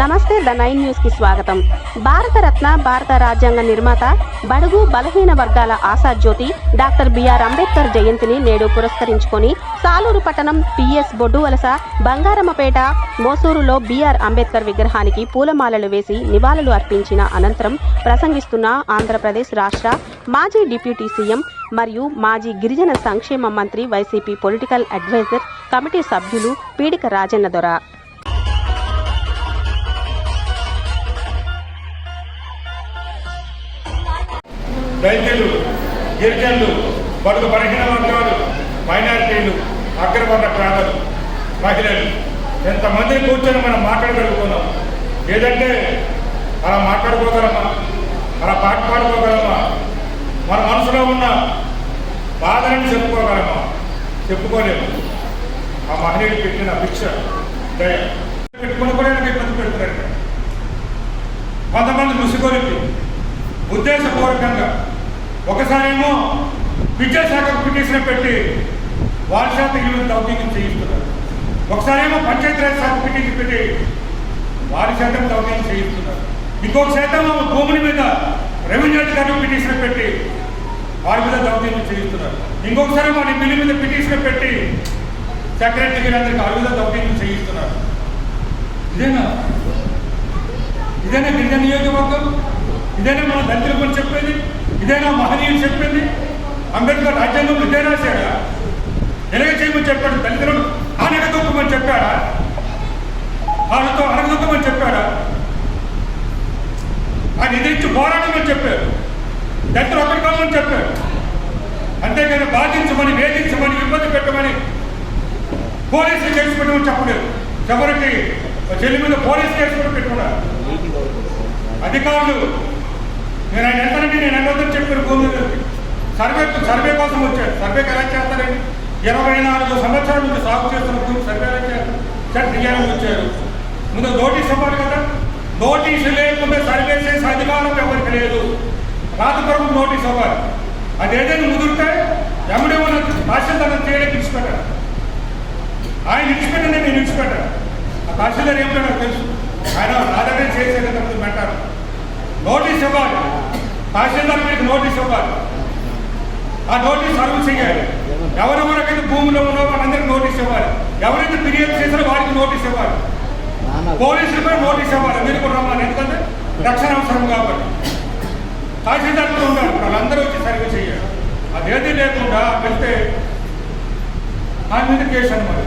నమస్తే the 9 news కి స్వాగతం. భారతరత్న భారత రాజ్యాంగ నిర్మాత బడుగు బలహీన వర్గాల ఆశాజ్యోతి డాక్టర్ బిఆర్ అంబేద్కర్ జయంతిని నేడు పురస్కరించుకొని సాలూరు పట్టణం పిఎస్ బొడ్డువలస బంగారమ్మపేట మోసూరులో బిఆర్ అంబేద్కర్ విగ్రహానికి పూలమాలలు వేసి నివాళులు అర్పించిన అనంతరం ప్రసంగిస్తున్న ఆంధ్రప్రదేశ్ రాష్ట్ర మాజీ డిప్యూటీ సీఎం మరియు మాజీ గిరిజన సంక్షేమ మంత్రి వైసీపీ పొలిటికల్ అడ్వైజర్ కమిటీ సభ్యులు పీడిక రాజన్న దొర రైతులు, గిరిజనులు, బడుగు బలహీన వర్గాలు, మైనారిటీలు, అగ్రవర్ణ ప్రాంతాలు, మహిళలు ఎంతమందిని కూర్చొని మనం మాట్లాడగలుగుతున్నాం. ఏదంటే అలా మాట్లాడుకోగలమా, అలా పాట పాడుకోగలమా, మన మనసులో ఉన్న బాధలను చెప్పుకోగలమా? చెప్పుకోలేము. ఆ మహనీయుడు పెట్టిన భిక్ష దయ పెట్టుకుని కూడా ఇబ్బంది పెడుతున్నారు. కొంతమంది ముసుగొలిపి ఉద్దేశపూర్వకంగా ఒకసారేమో విద్యాశాఖకు పిటిషన్ పెట్టి వారి శాత ఇల్లు దౌర్జన్యం చేయిస్తున్నారు. ఒకసారేమో పంచాయతీరాజ్ శాఖ పిటిషన్ పెట్టి వారి శాతం దౌర్జన్యం చేయిస్తున్నారు. ఇంకొక శాతం భూముల మీద రెవెన్యూ అధికారులు పిటిషన్ పెట్టి వారి మీద దౌర్జన్యం చేయిస్తున్నారు. ఇంకొకసారి మన బిల్లు మీద పిటిషన్ పెట్టి సెక్రటరీ అందరికీ వారి మీద దౌర్జన్యం చేయిస్తున్నారు. ఇదేనా గిరిజన నియోజకవర్గం? ఇదేనా మన దళితుల గురించి చెప్పేది? ఇదేనా మహనీయులు చెప్పేది? అంబేద్కర్ రాజ్యాంగంలో ఇదే రాశాడా? ఎలాగ చేయమని చెప్పాడు? దళితులను అనగదొక్కమని చెప్పాడా? వాళ్ళతో అనగదొక్కమని చెప్పాడా? ఆయన ఎదిరించి పోరాటమని చెప్పారు. దళితులు ఒక్కటి కావాలని చెప్పారు. అంతేగాని బాధించమని, వేధించమని, ఇబ్బంది పెట్టమని, పోలీసులు కేసు పెట్టమని చెప్పలేదు. ఎవరికి చెల్లి మీద పోలీసు కేసు కూడా పెట్టుకున్నారు అధికారులు. నేను ఆయన ఎంతనండి, నేను ఎంతని చెప్పాను. భూమి సర్వే కోసం వచ్చాడు. సర్వేకి ఎలా చేస్తారండి? 24 సంవత్సరాల నుంచి సాగు చేస్తున్న భూమి సర్వే ఎలా చేస్తారు? డిఆర్ఎం వచ్చారు. ముందు నోటీస్ ఇవ్వాలి కదా. నోటీసు లేకుండా సర్వే చేసే అధికారం ఎవరికి లేదు. రాతపూర్వక నోటీస్ ఇవ్వాలి. అది ఏదైనా ముదిరితే ఎమ్మడే ఉన్న తహసీల్దార్ చేయడానికి విడిచిపెట్టారు. ఆయన విడిచిపెట్టండి, నేను విడిచిపెట్టాను. ఆ తహసీల్దార్ ఏమిటో నాకు తెలుసు. ఆయన రాదనే చేసేది పెట్టారు. నోటీస్ ఇవ్వాలి. తహసీల్దార్ మీకు నోటీస్ ఇవ్వాలి. ఆ నోటీస్ సర్వ్ చేయాలి. ఎవరెవరికైతే భూమిలో ఉన్నో వాళ్ళందరికీ నోటీస్ ఇవ్వాలి. ఎవరైతే ఫిర్యాదు చేశారో వారికి నోటీస్ ఇవ్వాలి. పోలీసులపై నోటీస్ ఇవ్వాలి. మీరు కూడా రమ్మని, ఎందుకంటే రక్షణ అవసరం కాబట్టి. తహసీల్దార్తో ఉండాలి. వాళ్ళందరూ వచ్చి సర్వే చేయాలి. అదేది లేకుండా వెళ్తే ఆయన మీద కేసు అనమాట.